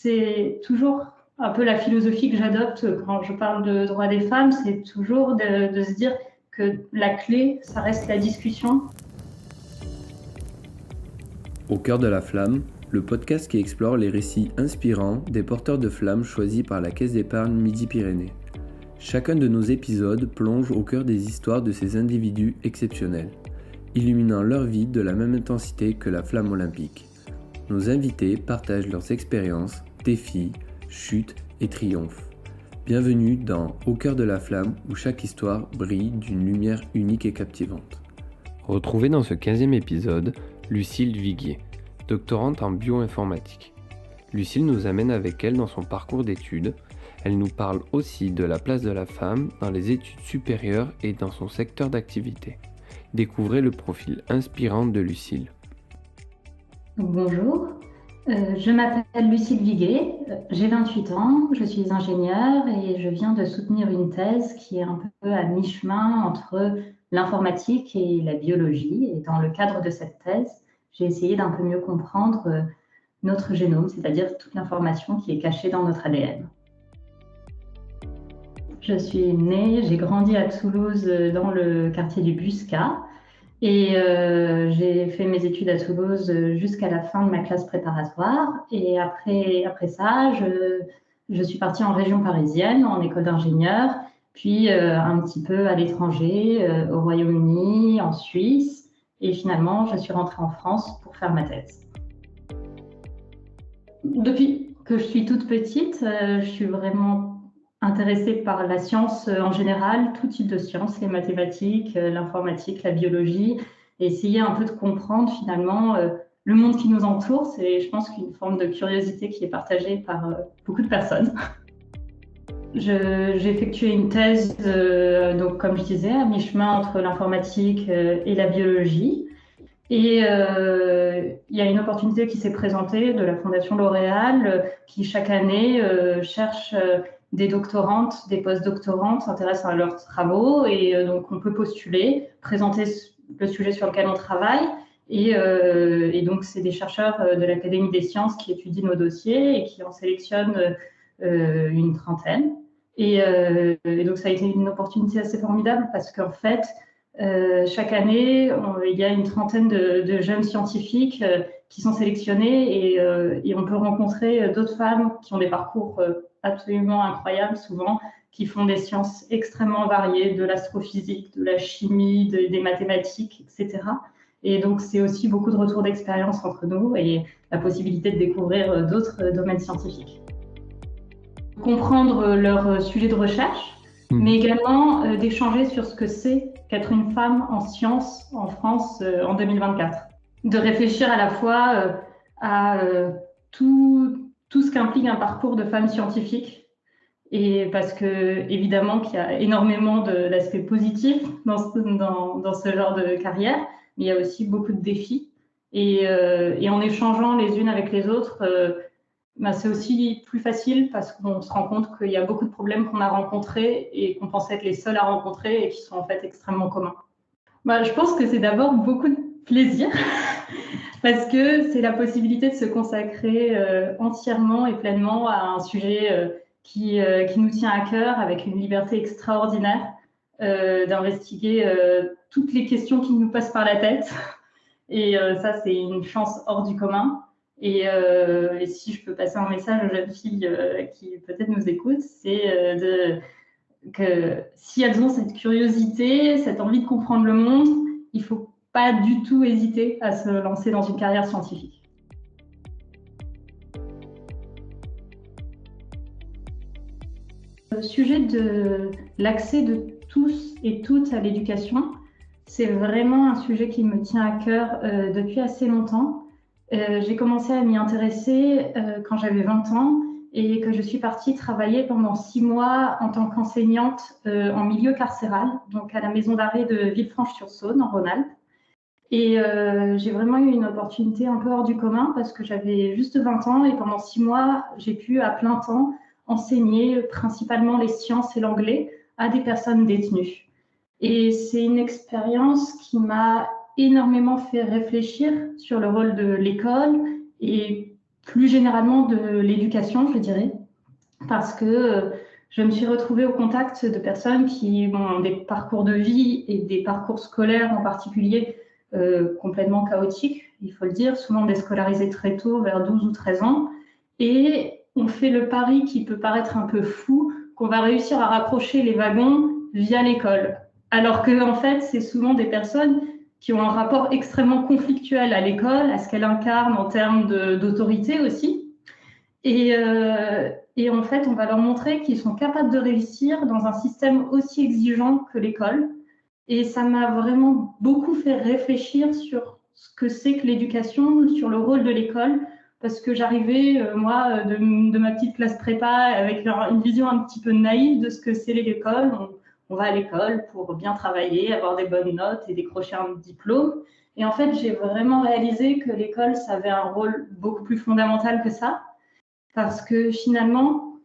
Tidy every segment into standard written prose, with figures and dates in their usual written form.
c'est toujours un peu la philosophie que j'adopte quand je parle de droits des femmes, c'est toujours de se dire que la clé, ça reste la discussion. Au cœur de la flamme, le podcast qui explore les récits inspirants des porteurs de flammes choisis par la Caisse d'épargne Midi-Pyrénées. Chacun de nos épisodes plonge au cœur des histoires de ces individus exceptionnels, illuminant leur vie de la même intensité que la flamme olympique. Nos invités partagent leurs expériences, défis, chutes et triomphes. Bienvenue dans Au cœur de la flamme où chaque histoire brille d'une lumière unique et captivante. Retrouvez dans ce 15e épisode Lucille Viguier, doctorante en bioinformatique. Lucille nous amène avec elle dans son parcours d'études. Elle nous parle aussi de la place de la femme dans les études supérieures et dans son secteur d'activité. Découvrez le profil inspirant de Lucille. Bonjour, je m'appelle Lucille Viguier, j'ai 28 ans, je suis ingénieure et je viens de soutenir une thèse qui est un peu à mi-chemin entre l'informatique et la biologie. Et dans le cadre de cette thèse, j'ai essayé d'un peu mieux comprendre notre génome, c'est-à-dire toute l'information qui est cachée dans notre ADN. Je suis née, j'ai grandi à Toulouse dans le quartier du Buscat. Et j'ai fait mes études à Toulouse jusqu'à la fin de ma classe préparatoire. Et après ça, je suis partie en région parisienne, en école d'ingénieur, puis un petit peu à l'étranger, au Royaume-Uni, en Suisse. Et finalement, je suis rentrée en France pour faire ma thèse. Depuis que je suis toute petite, je suis vraiment intéressée par la science en général, tout type de sciences, les mathématiques, l'informatique, la biologie, et essayer un peu de comprendre finalement le monde qui nous entoure. C'est, je pense, qu'une forme de curiosité qui est partagée par beaucoup de personnes. J'ai effectué une thèse, donc comme je disais, à mi-chemin entre l'informatique et la biologie. Et il y a une opportunité qui s'est présentée de la Fondation L'Oréal qui chaque année cherche des doctorantes, des post-doctorantes s'intéressent à leurs travaux et donc on peut postuler, présenter le sujet sur lequel on travaille et donc c'est des chercheurs de l'Académie des sciences qui étudient nos dossiers et qui en sélectionnent une trentaine. Et donc ça a été une opportunité assez formidable parce qu'en fait, chaque année, il y a une trentaine de jeunes scientifiques qui sont sélectionnés et on peut rencontrer d'autres femmes qui ont des parcours absolument incroyables, souvent, qui font des sciences extrêmement variées, de l'astrophysique, de la chimie, des mathématiques, etc. Et donc, c'est aussi beaucoup de retours d'expérience entre nous et la possibilité de découvrir d'autres domaines scientifiques. Comprendre leur sujet de recherche, mais également d'échanger sur ce que c'est qu'être une femme en sciences en France en 2024. De réfléchir à la fois à tout ce qu'implique un parcours de femme scientifique, et parce que évidemment qu'il y a énormément d'aspects positifs dans ce genre de carrière, mais il y a aussi beaucoup de défis. Et en échangeant les unes avec les autres, c'est aussi plus facile parce qu'on se rend compte qu'il y a beaucoup de problèmes qu'on a rencontrés et qu'on pensait être les seuls à rencontrer et qui sont en fait extrêmement communs. Je pense que c'est d'abord beaucoup de plaisir parce que c'est la possibilité de se consacrer entièrement et pleinement à un sujet qui nous tient à cœur avec une liberté extraordinaire d'investiguer toutes les questions qui nous passent par la tête. Et ça, c'est une chance hors du commun. Et si je peux passer un message aux jeunes filles qui peut-être nous écoutent, c'est que si elles ont cette curiosité, cette envie de comprendre le monde, il ne faut pas du tout hésiter à se lancer dans une carrière scientifique. Le sujet de l'accès de tous et toutes à l'éducation, c'est vraiment un sujet qui me tient à cœur depuis assez longtemps. J'ai commencé à m'y intéresser quand j'avais 20 ans et que je suis partie travailler pendant 6 mois en tant qu'enseignante en milieu carcéral, donc à la maison d'arrêt de Villefranche-sur-Saône, en Rhône-Alpes. Et j'ai vraiment eu une opportunité un peu hors du commun parce que j'avais juste 20 ans et pendant 6 mois, j'ai pu à plein temps enseigner principalement les sciences et l'anglais à des personnes détenues. Et c'est une expérience qui m'a énormément fait réfléchir sur le rôle de l'école et plus généralement de l'éducation, je dirais, parce que je me suis retrouvée au contact de personnes qui ont des parcours de vie et des parcours scolaires en particulier complètement chaotiques, il faut le dire, souvent déscolarisées très tôt, vers 12 ou 13 ans, et on fait le pari qui peut paraître un peu fou, qu'on va réussir à raccrocher les wagons via l'école. Alors que, en fait, c'est souvent des personnes qui ont un rapport extrêmement conflictuel à l'école, à ce qu'elle incarne en termes d'autorité aussi. Et en fait, on va leur montrer qu'ils sont capables de réussir dans un système aussi exigeant que l'école. Et ça m'a vraiment beaucoup fait réfléchir sur ce que c'est que l'éducation, sur le rôle de l'école, parce que j'arrivais, moi, de ma petite classe prépa, avec une vision un petit peu naïve de ce que c'est l'école. On va à l'école pour bien travailler, avoir des bonnes notes et décrocher un diplôme. Et en fait, j'ai vraiment réalisé que l'école, ça avait un rôle beaucoup plus fondamental que ça, parce que finalement,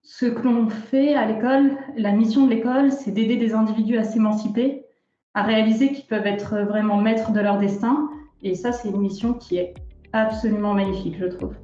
ce que l'on fait à l'école, la mission de l'école, c'est d'aider des individus à s'émanciper, à réaliser qu'ils peuvent être vraiment maîtres de leur destin. Et ça, c'est une mission qui est absolument magnifique, je trouve.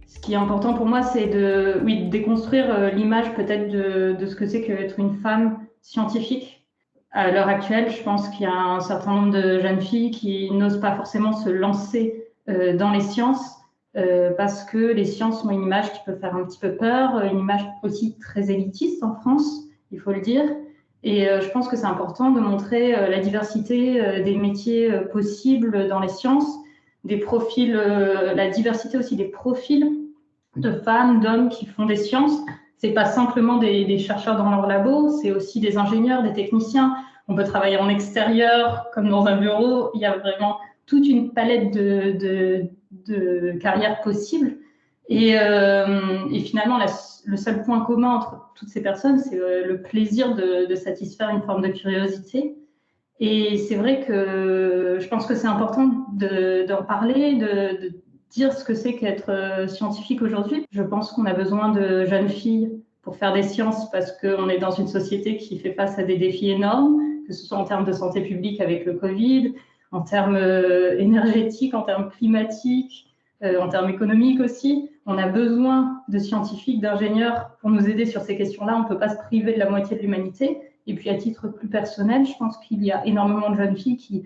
Ce qui est important pour moi, c'est de déconstruire l'image peut-être de ce que c'est qu'être une femme scientifique. À l'heure actuelle, je pense qu'il y a un certain nombre de jeunes filles qui n'osent pas forcément se lancer dans les sciences parce que les sciences ont une image qui peut faire un petit peu peur, une image aussi très élitiste en France, il faut le dire. Et je pense que c'est important de montrer la diversité des métiers possibles dans les sciences, des profils, la diversité aussi des profils de femmes, d'hommes qui font des sciences. C'est pas simplement des chercheurs dans leur labo, c'est aussi des ingénieurs, des techniciens. On peut travailler en extérieur, comme dans un bureau. Il y a vraiment toute une palette de carrières possibles. Et finalement, le seul point commun entre toutes ces personnes, c'est le plaisir de satisfaire une forme de curiosité. Et c'est vrai que je pense que c'est important d'en parler, de dire ce que c'est qu'être scientifique aujourd'hui. Je pense qu'on a besoin de jeunes filles pour faire des sciences parce qu'on est dans une société qui fait face à des défis énormes, que ce soit en termes de santé publique avec le Covid, en termes énergétiques, en termes climatiques, en termes économiques aussi. On a besoin de scientifiques, d'ingénieurs pour nous aider sur ces questions-là. On ne peut pas se priver de la moitié de l'humanité. Et puis, à titre plus personnel, je pense qu'il y a énormément de jeunes filles qui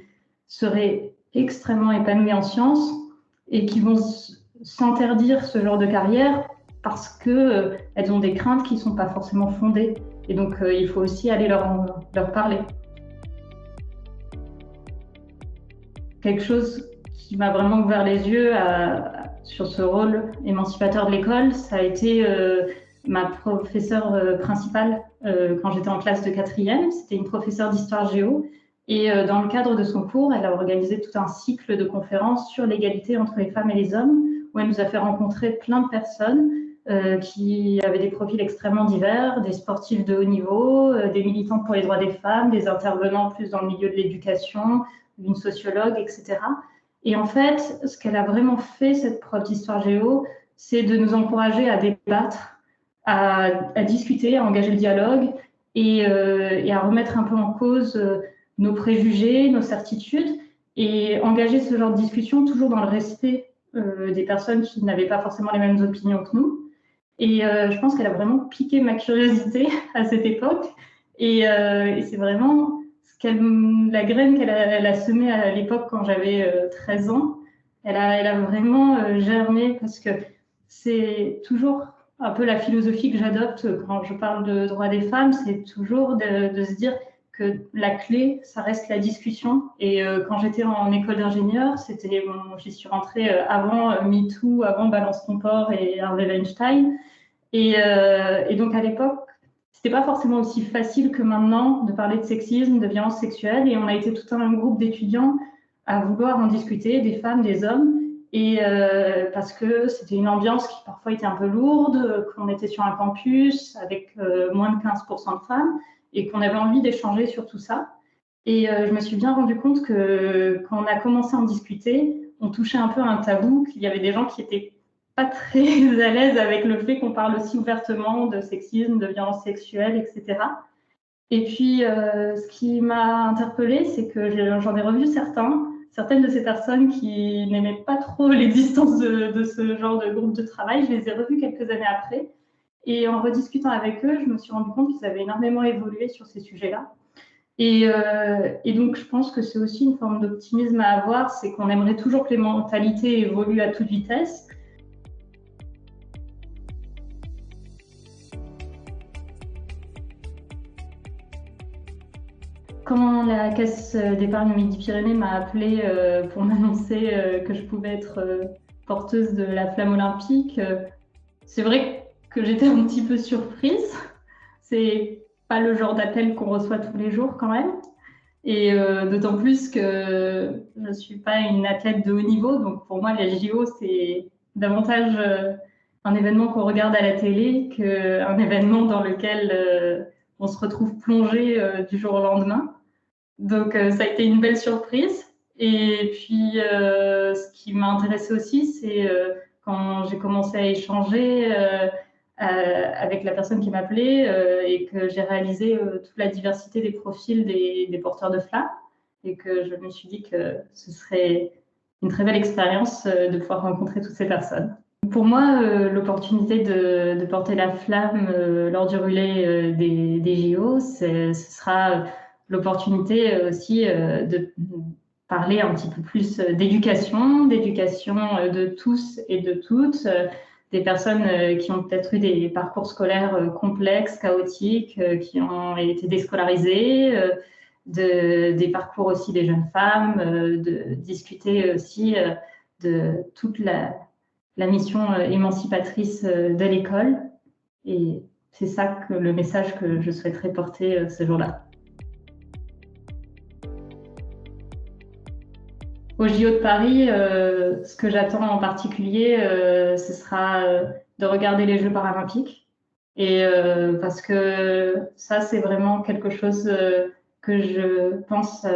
seraient extrêmement épanouies en sciences et qui vont s'interdire ce genre de carrière parce qu'elles ont des craintes qui ne sont pas forcément fondées. Et donc, il faut aussi aller leur parler. Quelque chose qui m'a vraiment ouvert les yeux sur ce rôle émancipateur de l'école, ça a été ma professeure principale quand j'étais en classe de 4e. C'était une professeure d'histoire géo. Et dans le cadre de son cours, elle a organisé tout un cycle de conférences sur l'égalité entre les femmes et les hommes, où elle nous a fait rencontrer plein de personnes qui avaient des profils extrêmement divers, des sportifs de haut niveau, des militantes pour les droits des femmes, des intervenants plus dans le milieu de l'éducation, une sociologue, etc. Et en fait, ce qu'elle a vraiment fait, cette prof d'histoire géo, c'est de nous encourager à débattre, à discuter, à engager le dialogue et à remettre un peu en cause nos préjugés, nos certitudes, et engager ce genre de discussion toujours dans le respect des personnes qui n'avaient pas forcément les mêmes opinions que nous. Et je pense qu'elle a vraiment piqué ma curiosité à cette époque. Et c'est vraiment la graine qu'elle a semée à l'époque quand j'avais 13 ans. Elle a vraiment germé parce que c'est toujours un peu la philosophie que j'adopte quand je parle de droits des femmes, c'est toujours de se dire que la clé, ça reste la discussion. Et quand j'étais en école d'ingénieur, j'y suis rentrée avant MeToo, avant Balance ton port et Harvey Weinstein. Et donc à l'époque, c'était pas forcément aussi facile que maintenant de parler de sexisme, de violence sexuelle. Et on a été tout un groupe d'étudiants à vouloir en discuter, des femmes, des hommes. Et parce que c'était une ambiance qui parfois était un peu lourde, qu'on était sur un campus avec moins de 15% de femmes et qu'on avait envie d'échanger sur tout ça. Et je me suis bien rendu compte que quand on a commencé à en discuter, on touchait un peu à un tabou, qu'il y avait des gens qui étaient pas très à l'aise avec le fait qu'on parle aussi ouvertement de sexisme, de violence sexuelle, etc. Et puis, ce qui m'a interpellée, c'est que j'en ai revu certaines de ces personnes qui n'aimaient pas trop l'existence de ce genre de groupe de travail. Je les ai revues quelques années après. Et en rediscutant avec eux, je me suis rendu compte qu'ils avaient énormément évolué sur ces sujets-là. Et donc, je pense que c'est aussi une forme d'optimisme à avoir, c'est qu'on aimerait toujours que les mentalités évoluent à toute vitesse. Quand la Caisse d'épargne Midi-Pyrénées m'a appelée pour m'annoncer que je pouvais être porteuse de la flamme olympique, c'est vrai que j'étais un petit peu surprise. C'est pas le genre d'appel qu'on reçoit tous les jours quand même. Et d'autant plus que je ne suis pas une athlète de haut niveau. Donc pour moi, les JO, c'est davantage un événement qu'on regarde à la télé qu'un événement dans lequel on se retrouve plongé du jour au lendemain. Donc ça a été une belle surprise. Et puis ce qui m'a intéressée aussi, c'est quand j'ai commencé à échanger avec la personne qui m'appelait et que j'ai réalisé toute la diversité des profils des porteurs de flammes et que je me suis dit que ce serait une très belle expérience de pouvoir rencontrer toutes ces personnes. Pour moi, l'opportunité de porter la flamme lors du relais des JO, ce sera l'opportunité aussi de parler un petit peu plus d'éducation de tous et de toutes, des personnes qui ont peut-être eu des parcours scolaires complexes, chaotiques, qui ont été déscolarisées, des parcours aussi des jeunes femmes, de discuter aussi de toute la mission émancipatrice de l'école. Et c'est ça le message que je souhaiterais porter ce jour-là. Au JO de Paris, ce que j'attends en particulier, ce sera de regarder les Jeux paralympiques. Et parce que ça, c'est vraiment quelque chose que je pense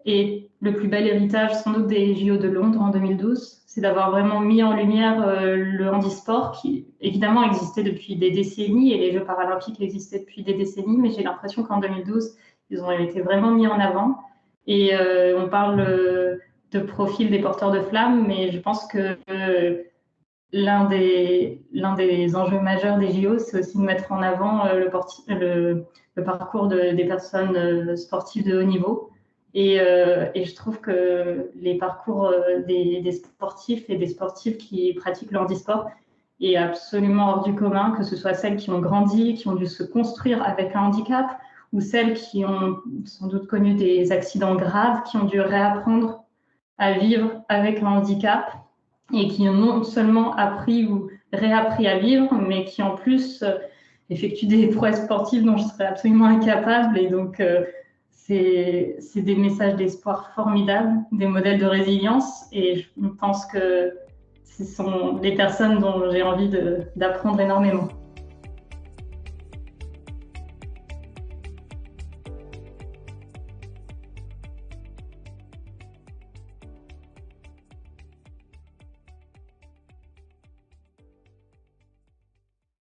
est le plus bel héritage sans doute des JO de Londres en 2012. C'est d'avoir vraiment mis en lumière le handisport qui évidemment existait depuis des décennies et les Jeux paralympiques existaient depuis des décennies, mais j'ai l'impression qu'en 2012, ils ont été vraiment mis en avant. Et on parle de profil des porteurs de flammes, mais je pense que l'un des enjeux majeurs des JO, c'est aussi de mettre en avant le parcours des personnes sportives de haut niveau. Et je trouve que les parcours des sportifs et des sportives qui pratiquent le handisport est absolument hors du commun, que ce soit celles qui ont grandi, qui ont dû se construire avec un handicap, ou celles qui ont sans doute connu des accidents graves, qui ont dû réapprendre à vivre avec un handicap et qui ont non seulement appris ou réappris à vivre, mais qui en plus effectuent des prouesses sportives dont je serais absolument incapable. Et donc, c'est des messages d'espoir formidables, des modèles de résilience. Et je pense que ce sont des personnes dont j'ai envie d'apprendre énormément.